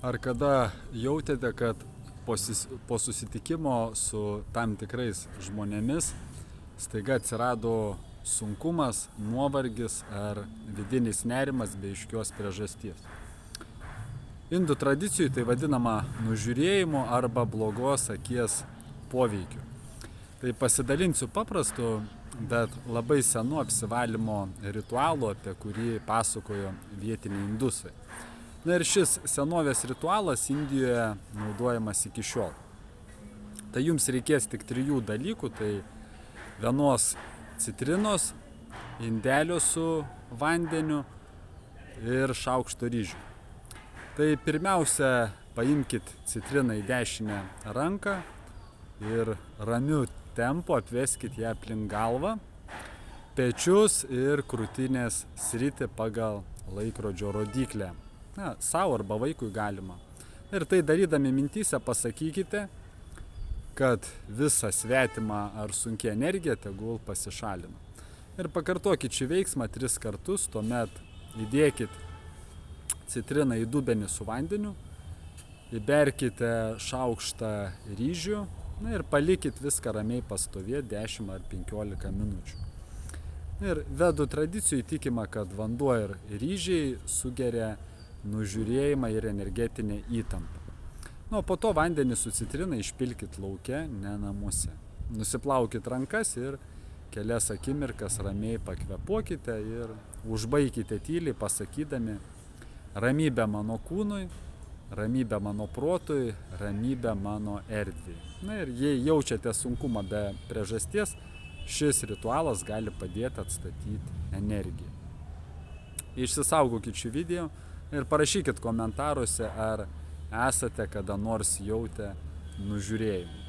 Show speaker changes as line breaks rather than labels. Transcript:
Ar kada jautėte, kad po susitikimo su tam tikrais žmonėmis staiga atsirado sunkumas, nuovargis ar vidinis nerimas be aiškios priežasties? Indų tradicijų tai vadinama nužiūrėjimu arba blogos akies poveikiu. Tai pasidalinsiu paprastu, bet labai senu apsivalymo ritualu, apie kurį pasakojo vietiniai indusai. Na ir šis senovės ritualas Indijoje naudojamas iki šiol. Tai jums reikės tik 3 dalykų, tai vienos citrinos, indelio su vandeniu ir šaukšto ryžių. Tai pirmiausia, paimkit citriną į dešinę ranką ir ramiu tempu apveskit ją aplink galvą, pečius ir krūtinės sritį pagal laikrodžio rodyklę. Na, savo arba vaikui galima. Ir tai darydami mintyse pasakykite, kad visą svetimą ar sunkią energiją tegul pasišalina. Ir pakartokit šį veiksmą 3 kartus, tuomet įdėkit citriną į dubenį su vandeniu, įberkite šaukštą ryžių, na ir palikit viską ramiai pastovėti 10 ar 15 minučių. Ir vedų tradicijų tikima, kad vanduo ir ryžiai sugeria nužiūrėjimą ir energetinę įtampą. Nu, po to vandenį su citrina išpilkit lauke, ne namuose. Nusiplaukit rankas ir kelias akimirkas ramiai pakvepuokite ir užbaikite tyliai pasakydami ramybę mano kūnui, ramybę mano protui, ramybę mano erdvei. Na ir jei jaučiate sunkumą be priežasties, šis ritualas gali padėti atstatyti energiją. Išsisaugokit šį video ir parašykit komentaruose, ar esate kada nors jautę nužiūrėjimą.